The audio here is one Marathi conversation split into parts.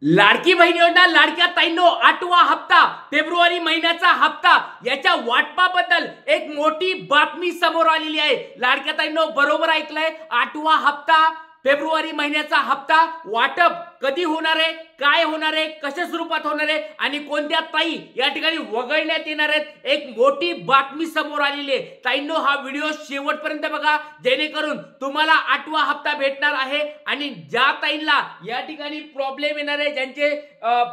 लाडकी बहीण योजना लाडक्या ताईंनो 8वा हप्ता फेब्रुवारी महिन्याचा हप्ता याच्या वाटपाबद्दल एक मोठी बातमी समोर आलेली आहे। लाडक्या ताईंनो बरोबर ऐकलंय, 8वा हप्ता फेब्रुवारी महिन्याचा हप्ता वाटप कधी होणार आहे, काय होणार आहे, कशा स्वरूपात होणार आहे आणि कोणत्या ताई या ठिकाणी वगळण्यात येणार आहेत, एक मोठी बातमी समोर आलेली आहे। ताईंनो हा व्हिडिओ शेवटपर्यंत बघा जेणेकरून तुम्हाला 8वा हप्ता भेटणार आहे आणि ज्या ताईंना या ठिकाणी प्रॉब्लेम येणार आहे, ज्यांचे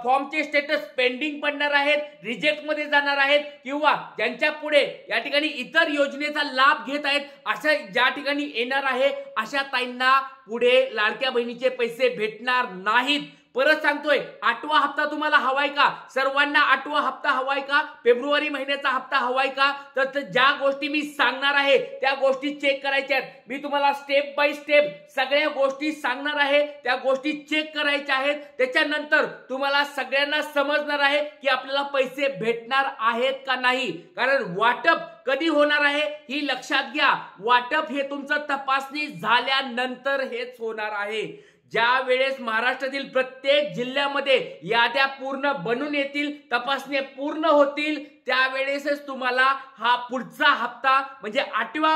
फॉर्मचे स्टेटस पेंडिंग पडणार आहेत, रिजेक्ट मध्ये जाणार आहेत किंवा ज्यांच्या पुढे या ठिकाणी इतर योजनेचा लाभ घेत आहेत, अशा ज्या ठिकाणी येणार आहे अशा ताईंना पुढे लाडक्या बहिणीचे पैसे भेटणार नाहीत। परत सांगतोय, 8वा हप्ता तुम्हाला हवाय का? सर्वांना 8वा हप्ता हवाय का? फेब्रुवारी महिन्याचा हप्ता हवाय का? तर ज्या गोष्टी मी सांगणार आहे त्या गोष्टी चेक करायच्या आहेत। मी तुम्हाला स्टेप बाय स्टेप सगळ्या गोष्टी सांगणार आहे, त्या गोष्टी चेक करायच्या आहेत। त्याच्यानंतर तुम्हाला सगळ्यांना समजणार आहे की आपल्याला पैसे भेटणार आहेत का नाही। कारण वाटप कधी होणार आहे ही लक्षात घ्या, वाटप हे तुमचं तपासणी झाल्यानंतर हेच होणार आहे। ज्या वेळेस महाराष्ट्रातील प्रत्येक जिल्ह्यामध्ये याद्या पूर्ण बनून येतील, तपासण्या पूर्ण होतील, त्यावेळेसच तुम्हाला हा पुढचा हप्ता म्हणजे 8वा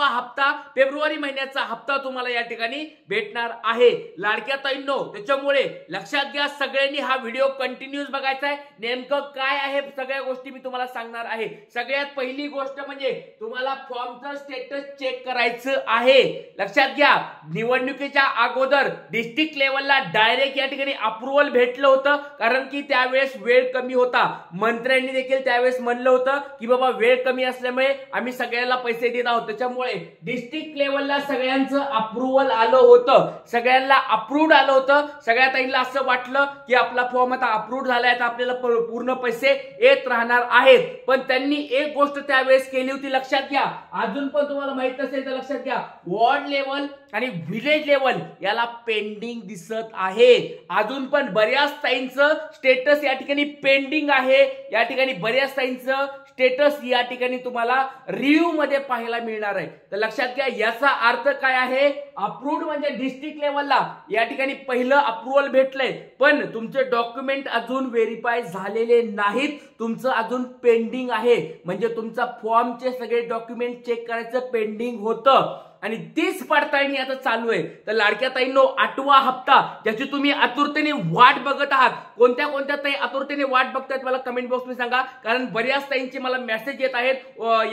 हप्ता फेब्रुवारी महिन्याचा हप्ता तुम्हाला या ठिकाणी भेटणार आहे लाडक्या ताईंनो। त्याच्यामुळे लक्षात घ्या, सगळ्यांनी हा व्हिडिओ कंटिन्यूस बघायचा आहे। नेमकं काय आहे सगळ्या गोष्टी मी तुम्हाला सांगणार आहे। सगळ्यात पहिली गोष्ट म्हणजे तुम्हाला फॉर्मचं स्टेटस चेक करायचं आहे। लक्षात घ्या, निवडणुकीच्या अगोदर डिस्ट्रिक्ट लेवलला डायरेक्ट या ठिकाणी अप्रूव्हल भेटलं होतं, कारण की त्यावेळेस वेळ कमी होता। मंत्र्यांनी देखील त्यावेळेस म्हणलं होतं की बाबा वेळ कमी असल्यामुळे आम्ही सगळ्यांना पैसे देत आहोत। त्याच्यामुळे डिस्ट्रिक्ट लेवलला सगळ्यांचं अप्रूव्हल आलं होतं, सगळ्यांना अप्रूव्ड आलं होतं। सगळ्या ताईंना असं वाटलं की आपला फॉर्म आता अप्रूव्ड झालाय, आता आपल्याला पूर्ण पैसे येत राहणार आहेत। पण त्यांनी एक गोष्ट त्यावेळेस केली होती, लक्षात घ्या, अजून पण तुम्हाला माहित असेल तर लक्षात घ्या, वॉर्ड लेवल आणि विलेज लेवल याला पेंडिंग दिसत आहे। अजून पण बऱ्याच ताईंचं स्टेटस या ठिकाणी पेंडिंग आहे, या ठिकाणी बऱ्याच ताईंचं स्टेटस या ठिकाणी तुम्हाला रिव्ह्यू मध्ये पाहायला मिळणार आहे। तर लक्षात घ्या, याचा अर्थ काय आहे, अप्रूव्ड म्हणजे डिस्ट्रिक्ट लेवलला या ठिकाणी पहिलं अप्रूव्हल भेटलंय, पण तुमचे डॉक्युमेंट अजून व्हेरीफाय झालेले नाहीत, तुमचं अजून पेंडिंग आहे। म्हणजे तुमचा फॉर्मचे सगळे डॉक्युमेंट चेक करायचं पेंडिंग होतं आणि तीच पडताळणी आता चालू आहे। तर लाडक्या ताईंनो 8वा हप्ता ज्याची तुम्ही आतुरतेने वाट बघत आहात, कोणत्या कोणत्या ताई आतुरतेने वाट बघतायत मला कमेंट बॉक्स मध्ये सांगा। कारण बऱ्याच ताईंचे मला मेसेज येत आहेत,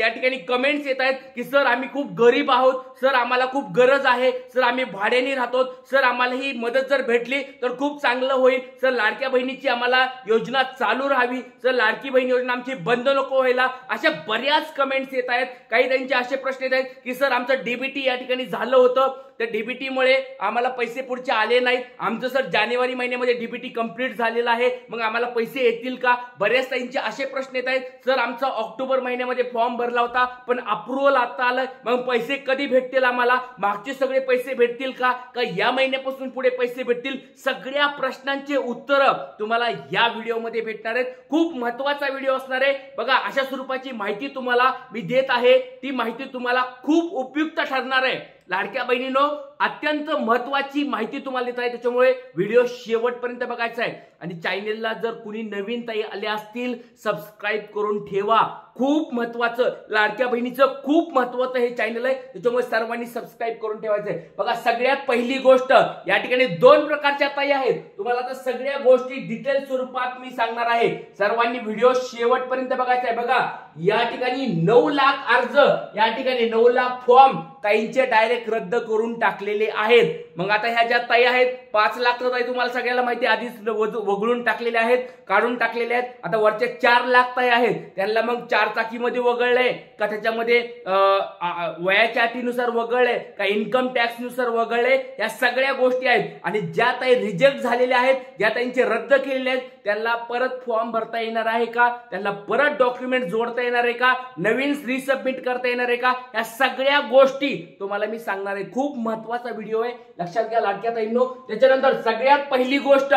या ठिकाणी कमेंट्स येत आहेत की सर आम्ही खूप गरीब आहोत, सर आम्हाला खूप गरज आहे, सर आम्ही भाड्याने राहतो, सर आम्हाला ही मदत जर भेटली तर खूप चांगलं होईल, सर लाडक्या बहिणीची आम्हाला योजना चालू राहावी, सर लाडकी बहीण योजना आमची बंद नको व्हायला। अशा बऱ्याच कमेंट्स येत आहेत। काही त्यांचे असे प्रश्न येत आहेत की सर आमचं डीबीटी या ठिकाणी झालं होतं, त्या डीबीटी मुळे आम्हाला पैसे पुढचे आले नाहीत, आमचं सर जानेवारी महिन्यामध्ये डीबीटी कंप्लीट झालेला आहे, मग आम्हाला पैसे येतील का? बऱ्याच ताईंचे असे प्रश्न येत आहेत, सर आमचा ऑक्टोबर महिन्यामध्ये फॉर्म भरला होता पण अप्रूव्हल आता आलं, मग पैसे कधी भेटतील आम्हाला? मागचे सगळे पैसे भेटतील का या महिन्यापासून पुढे पैसे भेटतील? सगळ्या प्रश्नांचे उत्तर तुम्हाला या व्हिडिओमध्ये भेटणार आहेत। खूप महत्त्वाचा व्हिडिओ असणार आहे बघा। अशा स्वरूपाची माहिती तुम्हाला मी देत आहे, ती माहिती तुम्हाला खूप उपयुक्त ठरणार आहे। लाडक्या बहिणींनो, अत्यंत महत्त्वाची माहिती तुम्हाला देत आहे, त्याच्यामुळे व्हिडिओ शेवटपर्यंत बघायचा आहे। आणि चॅनेलला जर कुणी नवीन ताई आले असतील, सबस्क्राईब करून ठेवा। खूप महत्त्वाचं, लाडक्या बहिणीचं खूप महत्त्वाचं हे चॅनल आहे, त्याच्यामुळे सर्वांनी सबस्क्राईब करून ठेवायचं आहे। बघा, सगळ्यात पहिली गोष्ट, या ठिकाणी 2 प्रकारच्या ताई आहेत, तुम्हाला आता सगळ्या गोष्टी डिटेल स्वरूपात मी सांगणार आहे। सर्वांनी व्हिडिओ शेवटपर्यंत बघायचा आहे। बघा, या ठिकाणी 9 लाख अर्ज, या ठिकाणी 9 लाख फॉर्म ताईंचे डायरेक्ट रद्द करून टाकलेले आहेत। मग आता ह्या ज्या ताई आहेत, 5 लाख ताई तुम्हाला सगळ्याला माहिती आधीच वगळून टाकलेले आहेत, काढून टाकलेले आहेत। आता वरचे 4 लाख ताई आहेत, त्यांना मग 4 चाकीमध्ये वगळले का, त्याच्यामध्ये वयाच्या अटीनुसार वगळले का, इन्कम टॅक्स नुसार वगळले, या सगळ्या गोष्टी आहेत। आणि ज्या ताई रिजेक्ट झालेल्या आहेत, ज्या ताईंचे रद्द केलेले आहेत, त्यांना परत फॉर्म भरता येणार आहे का, त्यांना परत डॉक्युमेंट जोडता येणार आहे का, नवीन रिसबमिट करता येणार आहे का, या सगळ्या गोष्टी तुम्हाला मी सांगणार आहे। खूप महत्त्वाचा व्हिडिओ आहे, लक्षात घ्या लाडक्या ताईंनो। त्याच्यानंतर सगळ्यात पहिली गोष्ट,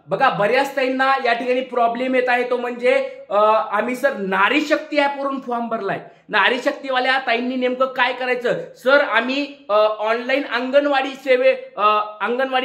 बघा बऱ्याच ताईंना या ठिकाणी प्रॉब्लेम येत आहे तो म्हणजे आम्ही सर नारी शक्ती ॲपवरून फॉर्म भरलाय. नारी शक्तीवाल्या ताईंनी नेमकं काय करायचं सर? आम्ही ऑनलाईन अंगणवाडी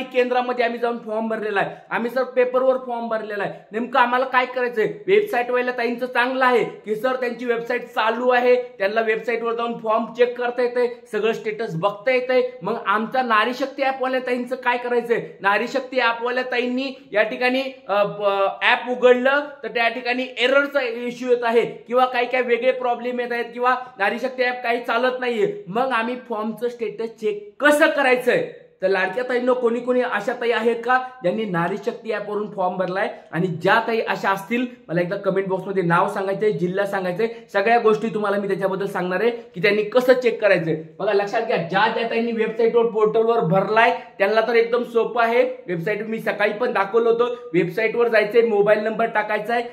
केंद्रामध्ये आम्ही जाऊन फॉर्म भरलेला आहे. आम्ही सर पेपरवर फॉर्म भरलेला आहे. नेमकं आम्हाला काय करायचंय? वेबसाईट वाल्या ताईंचं चांगलं आहे की सर त्यांची वेबसाईट चालू आहे, त्यांना वेबसाईटवर जाऊन फॉर्म चेक करता येतंय, सगळं स्टेटस बघता येतंय. मग आमचा नारी शक्ती ॲपवाल्या ताईंचं काय करायचंय? नारी शक्ती ॲपवाल्या ताईंनी या ठिकाणी ॲप उघडलं तर त्या ठिकाणी एररचा इश्यू येत आहे किंवा काही काही वेगळे प्रॉब्लेम येत आहेत किंवा नारी शक्ती ॲप काही चालत नाहीये. मग आम्ही फॉर्मचं स्टेटस चेक कसं करायचंय? तर लाडक्या ताईंनो कोणी कोणी अशा ताई आहेत का ज्यांनी नारी शक्ती ॲपवरून फॉर्म भरलाय? आणि ज्या ताई अशा असतील मला एकदा कमेंट बॉक्समध्ये नाव सांगायचंय, जिल्हा सांगायचंय, सगळ्या गोष्टी तुम्हाला मी त्याच्याबद्दल सांगणार आहे की त्यांनी कसं चेक करायचंय. बघा लक्षात घ्या, ज्या ज्या ताईंनी वेबसाईटवर पोर्टलवर भरलाय त्यांना तर एकदम सोपं आहे. वेबसाईट मी सकाळी पण दाखवलं होतं. वेबसाईटवर जायचंय, मोबाईल नंबर टाकायचा आहे,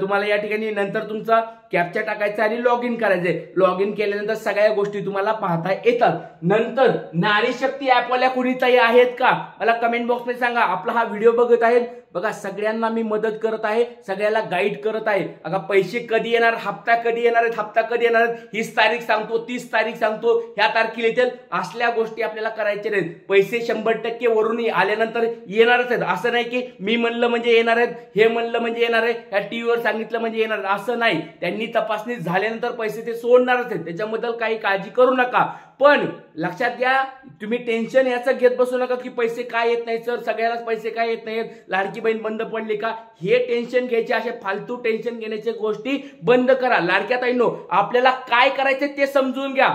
तुम्हाला या ठिकाणी नंतर तुमचा कॅप्चा टाकायचा आणि लॉग इन करायचंय. लॉग इन केल्यानंतर सगळ्या गोष्टी तुम्हाला पाहता येतात. नंतर नारी शक्ती ॲपवाल्या कुणी ताई आहेत का मला कमेंट बॉक्समध्ये सांगा. आपला हा व्हिडिओ बघत आहेत बघा, सगळ्यांना मी मदत करत आहे, सगळ्याला गाईड करत आहे. अगं पैसे कधी येणार, हप्ता कधी येणार आहेत, हप्ता कधी येणार, हीच तारीख सांगतो, 30 तारीख सांगतो, ह्या तारखेला येतील, असल्या गोष्टी आपल्याला करायच्या नाहीत. पैसे 100% वरून आल्यानंतर येणारच आहेत. असं नाही की मी म्हणलं म्हणजे येणार आहेत, हे म्हणलं म्हणजे येणार आहे, ह्या टीव्हीवर सांगितलं म्हणजे येणार, असं नाही. त्यांनी तपासणी झाल्यानंतर पैसे ते सोडणारच आहेत, त्याच्याबद्दल काही काळजी करू नका. पण लक्षात घ्या, तुम्ही टेन्शन याचं घेत बसू नका की पैसे काय येत नाही सर, सगळ्यालाच पैसे काय येत नाहीत, लाडकी बहीण बंद पडली का, हे टेन्शन घ्यायचे, असे फालतू टेन्शन घेण्याच्या गोष्टी बंद करा. लाडक्या ताईंनो आपल्याला काय करायचं ते समजून घ्या.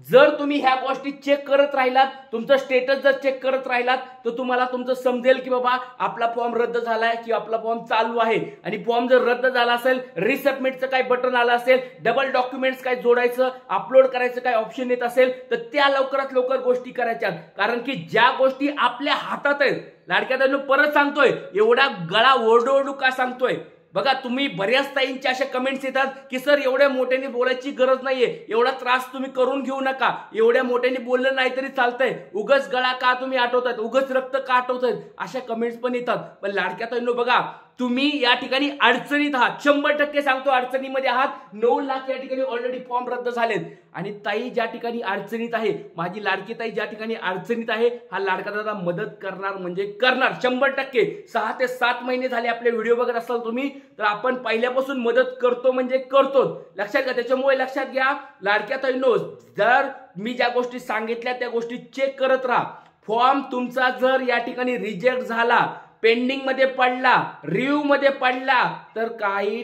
जर तुम्ही ह्या गोष्टी चेक करत राहिलात, तुमचं स्टेटस जर चेक करत राहिलात तर तुम्हाला तुमचं समजेल की बाबा आपला फॉर्म रद्द झालाय की आपला फॉर्म चालू आहे. आणि फॉर्म जर रद्द झाला असेल, रिसबमिटचं काय बटन आलं असेल, डबल डॉक्युमेंट्स काय जोडायचं, अपलोड करायचं काय ऑप्शन येत असेल तर त्या लवकरात लवकर गोष्टी करायच्या. कारण की ज्या गोष्टी आपल्या हातात आहेत, लाडक्या ताईंनो परत सांगतोय, एवढा गळा ओरडू का सांगतोय? बघा तुम्ही बऱ्याच ताईंच्या अशा कमेंट्स येतात की सर एवढ्या मोठ्याने बोलायची गरज नाहीये, एवढा त्रास तुम्ही करून घेऊ नका, एवढ्या मोठ्याने बोललं नाही तरी चालतंय, उगच गळा का तुम्ही आटवतायत, उगच रक्त का आटवतायत, अशा कमेंट्स पण येतात. पण लाडक्या ताईंनो बघा, तुम्ही या ठिकाणी अडचणीत आहात, 100% सांगतो अडचणीमध्ये आहात. 9 लाख या ठिकाणी ऑलरेडी फॉर्म रद्द झालेत. आणि ताई ज्या ठिकाणी अडचणीत आहे, माझी लाडकी ताई ज्या ठिकाणी अडचणीत आहे, हा लाडका दादा मदत करणार म्हणजे करणार 100%. 6 ते 7 महिने झाले आपले व्हिडिओ बघत असाल तुम्ही तर आपण पहिल्यापासून मदत करतो म्हणजे करतो. लक्षात घ्या. त्याच्यामुळे लक्षात घ्या लाडक्या ताईंनो, जर मी ज्या गोष्टी सांगितल्या त्या गोष्टी चेक करत राहा. फॉर्म तुमचा जर या ठिकाणी रिजेक्ट झाला, पेंडिंग मध्ये पडला, रिव्ह्यू मध्ये पडला तर काही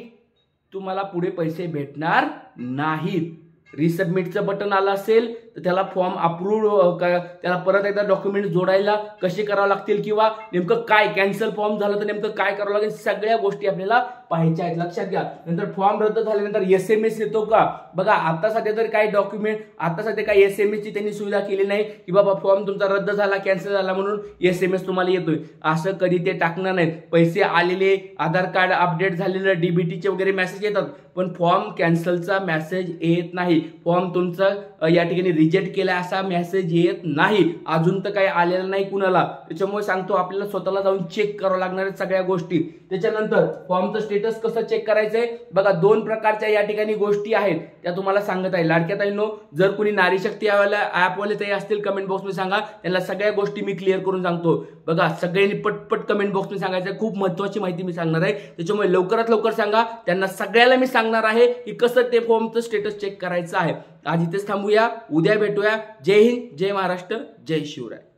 तुम्हाला पुढे पैसे भेटणार नाहीत. रिसबमिटचं बटन आलं असेल तर त्याला फॉर्म अप्रूव्ह, त्याला परत एकदा डॉक्युमेंट जोडायला कसे करावं लागतील किंवा नेमकं काय कॅन्सल फॉर्म झालं तर नेमकं काय करावं लागेल, सगळ्या गोष्टी आपल्याला पाहायच्या आहेत. लक्षात घ्या. नंतर फॉर्म रद्द झाल्यानंतर SMS येतो का? बघा आता सध्या तर काही डॉक्युमेंट, आता सध्या काही SMS ची त्यांनी सुविधा केली नाही की बाबा फॉर्म तुमचा रद्द झाला, कॅन्सल झाला म्हणून SMS तुम्हाला येतोय, असं कधी ते टाकणार नाहीत. पैसे आलेले, आधार कार्ड अपडेट झालेलं, DBTचे वगैरे मेसेज येतात, पण फॉर्म कॅन्सलचा मेसेज येत नाही. फॉर्म तुमचा या ठिकाणी रिजेक्ट केला असा मेसेज येत नाही. अजून तर काही आलेला नाही कुणाला. त्याच्यामुळे सांगतो आपल्याला स्वतःला जाऊन चेक करावं लागणार आहेत सगळ्या गोष्टी. त्याच्यानंतर फॉर्मचं स्टेटस कसं चेक करायचंय बघा, 2 प्रकारच्या या ठिकाणी गोष्टी आहेत त्या तुम्हाला सांगत आहे. लाडक्या ताईंनो, जर कुणी नारी शक्ती ॲपवाले ताई असतील कमेंट बॉक्समध्ये सांगा, त्यांना सगळ्या गोष्टी मी क्लिअर करून सांगतो. बघा सगळ्यांनी पटपट कमेंट बॉक्समध्ये सांगायचं, खूप महत्त्वाची माहिती मी सांगणार आहे. त्याच्यामुळे लवकरात लवकर सांगा, त्यांना सगळ्याला मी सांगणार आहे की कसं ते फॉर्मचं स्टेटस चेक करायचं आहे. आज इथेच थांबूया, उद्या भेटूया. जय हिंद, जय महाराष्ट्र, जय शिवराय.